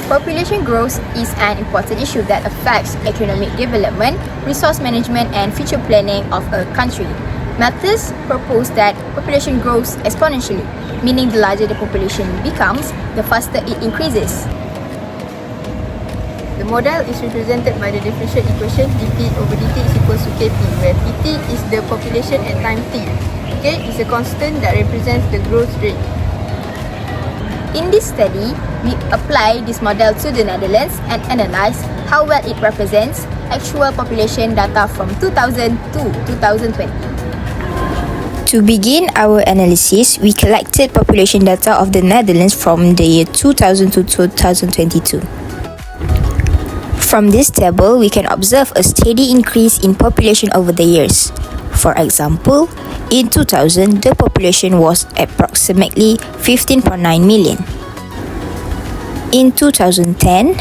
Population growth is an important issue that affects economic development, resource management, and future planning of a country. Methods propose that population grows exponentially, meaning the larger the population becomes, the faster it increases. The model is represented by the differential equation dp over dt is equals to kp, where pt is the population at time t. K is a constant that represents the growth rate. In this study, we apply this model to the Netherlands and analyze how well it represents actual population data from 2000 to 2020. To begin our analysis, we collected population data of the Netherlands from the year 2000 to 2022. From this table, we can observe a steady increase in population over the years. For example, in 2000, the population was approximately 15.9 million. In 2010,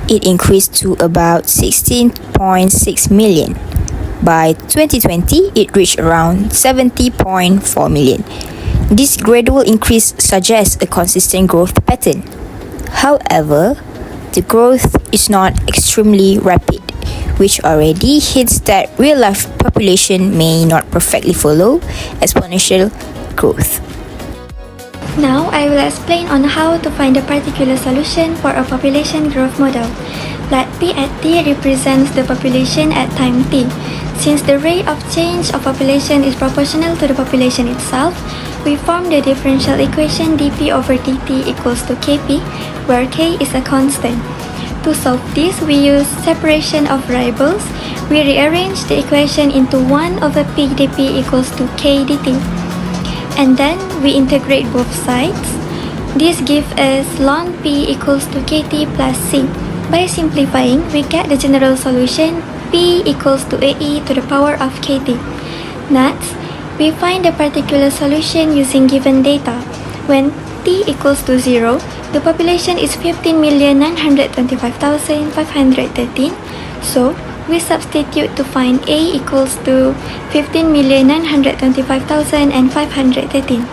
it increased to about 16.6 million. By 2020, it reached around 70.4 million. This gradual increase suggests a consistent growth pattern. However, the growth is not extremely rapid, which already hints that real-life population may not perfectly follow exponential growth. Now, I will explain on how to find a particular solution for a population growth model. Let P at t represents the population at time t. Since the rate of change of population is proportional to the population itself, we form the differential equation dp over dt equals to kp, where k is a constant. To solve this, we use separation of variables. We rearrange the equation into 1 over p dp equals to k dt. And then we integrate both sides. This gives us ln p equals to kt plus c. By simplifying, we get the general solution p equals to ae to the power of kt. Next, we find the particular solution using given data. When t equals to 0, the population is 15,925,513. So, we substitute to find a equals to 15,925,513.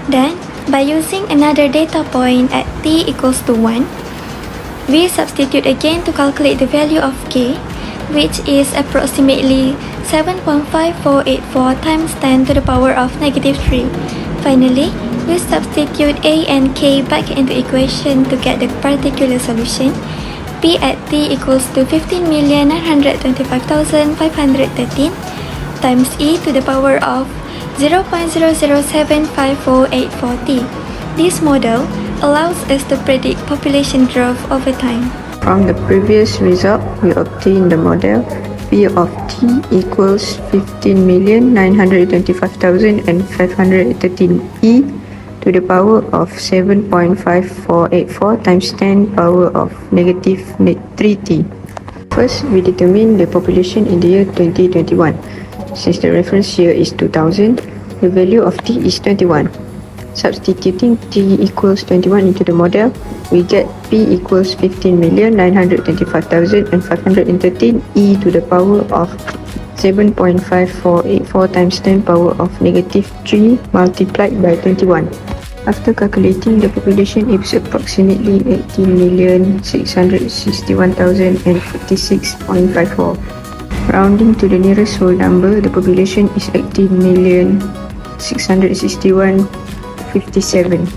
Then, by using another data point at t equals to 1, we substitute again to calculate the value of k, which is approximately 7.5484 times 10 to the power of negative 3. Finally, we substitute a and k back into equation to get the particular solution. P at t equals to 15,925,513 times e to the power of 0.00754840. This model allows us to predict population growth over time. From the previous result, we obtained the model P of t equals 15,925,513 e to the power of 7.5484 times 10 power of negative 3t. First, we determine the population in the year 2021. Since the reference year is 2000, the value of t is 21. Substituting t equals 21 into the model, we get p equals 15,925,513 e to the power of 7.5484 times 10 power of negative 3 multiplied by 21. After calculating, the population is approximately 18,661,056.54. Rounding to the nearest whole number, the population is 18,661,057.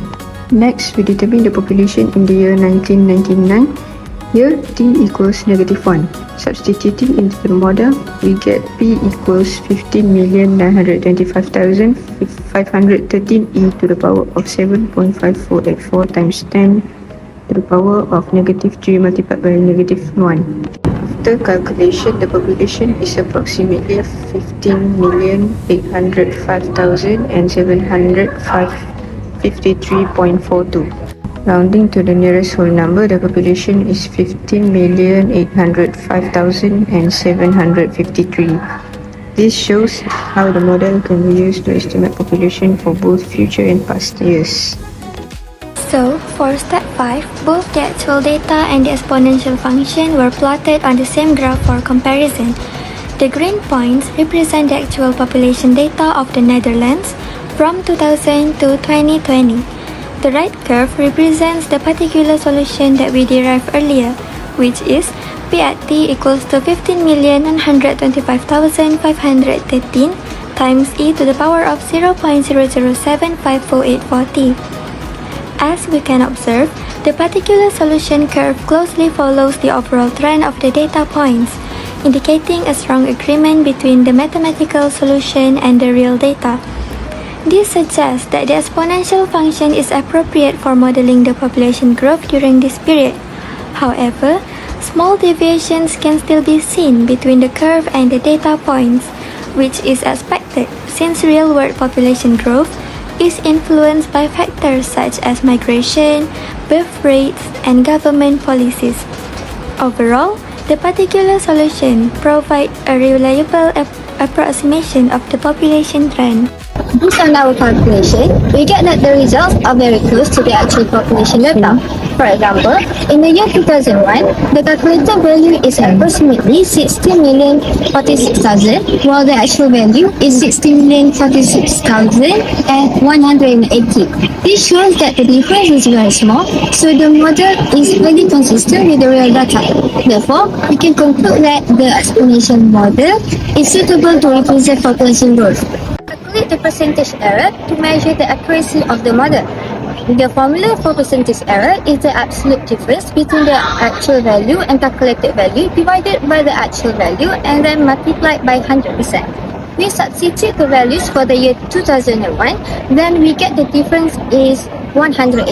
Next, we determine the population in the year 1999. Here, t equals negative 1. Substituting into the model, we get p equals 15,925,513 e to the power of 7.5484 times 10 to the power of negative 3 multiplied by negative 1. After calculation, the population is approximately 15,805,753.42. Rounding to the nearest whole number, the population is 15,805,753. This shows how the model can be used to estimate population for both future and past years. So, for step 5, both the actual data and the exponential function were plotted on the same graph for comparison. The green points represent the actual population data of the Netherlands from 2000 to 2020. The right curve represents the particular solution that we derived earlier, which is P at t equals to 15,125,513 times e to the power of 0.00754840. As we can observe, the particular solution curve closely follows the overall trend of the data points, indicating a strong agreement between the mathematical solution and the real data. This suggests that the exponential function is appropriate for modeling the population growth during this period. However, small deviations can still be seen between the curve and the data points, which is expected since real-world population growth is influenced by factors such as migration, birth rates, and government policies. Overall, the particular solution provides a reliable approximation of the population trend. Based on our calculation, we get that the results are very close to the actual population data. For example, in the year 2001, the calculated value is approximately 60,046,000, while the actual value is 60,046,180. This shows that the difference is very small, so the model is highly consistent with the real data. Therefore, we can conclude that the explanation model is suitable to represent population growth. Calculate the percentage error to measure the accuracy of the model. The formula for percentage error is the absolute difference between the actual value and calculated value divided by the actual value and then multiplied by 100%. We substitute the values for the year 2001, then we get the difference is 180,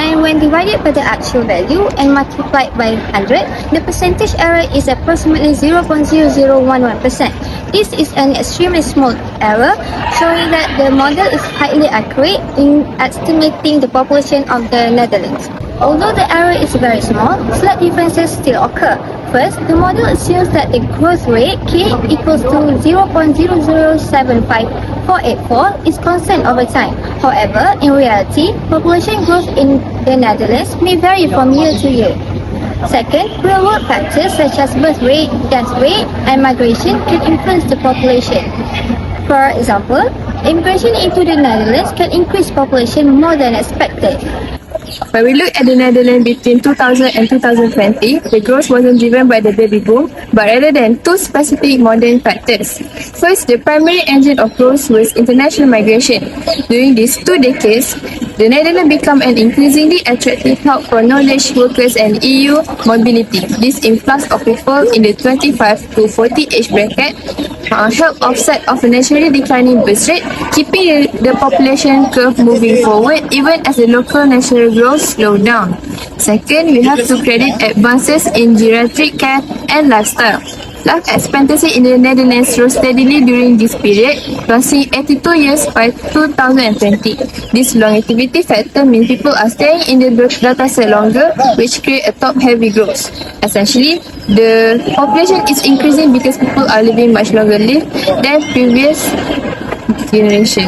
and when divided by the actual value and multiplied by 100, the percentage error is approximately 0.0011%. This is an extremely small error, showing that the model is highly accurate in estimating the population of the Netherlands. Although the error is very small, slight differences still occur. First, the model assumes that the growth rate k equals to 0.0075484 is constant over time. However, in reality, population growth in the Netherlands may vary from year to year. Second, real-world factors such as birth rate, death rate, and migration can influence the population. For example, immigration into the Netherlands can increase population more than expected. When we look at the Netherlands between 2000 and 2020, the growth wasn't driven by the baby boom, but rather than two specific modern factors. First, the primary engine of growth was international migration. During these 2 decades, the Netherlands became an increasingly attractive hub for knowledge workers and EU mobility. This influx of people in the 25 to 40 age bracket helped offset of a naturally declining birth rate, keeping the population curve moving forward even as the local national growth slowed down. Second, we have to credit advances in geriatric care and lifestyle. Life expectancy in the Netherlands rose steadily during this period, crossing 82 years by 2020. This longevity factor means people are staying in the data set longer, which create a top-heavy growth. Essentially, the population is increasing because people are living much longer than previous generation.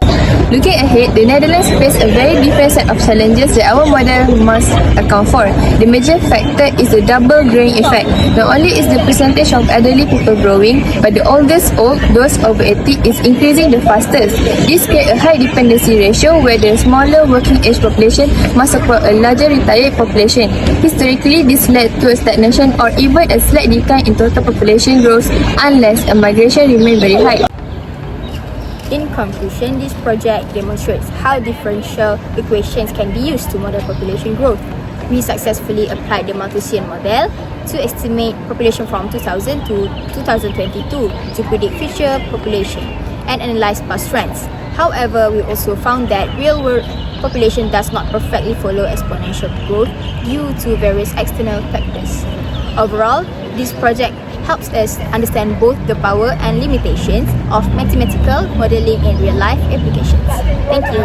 Looking ahead, the Netherlands face a very different set of challenges that our model must account for. The major factor is the double growing effect. Not only is the percentage of elderly people growing, but the oldest old, those over 80, is increasing the fastest. This creates a high dependency ratio where the smaller working age population must support a larger retired population. Historically, this led to a stagnation or even a slight decline in total population growth unless a migration remains very high. In conclusion, this project demonstrates how differential equations can be used to model population growth. We successfully applied the Malthusian model to estimate population from 2000 to 2022 to predict future population and analyze past trends. However, we also found that real-world population does not perfectly follow exponential growth due to various external factors. Overall, this project helps us understand both the power and limitations of mathematical modeling in real-life applications. Thank you.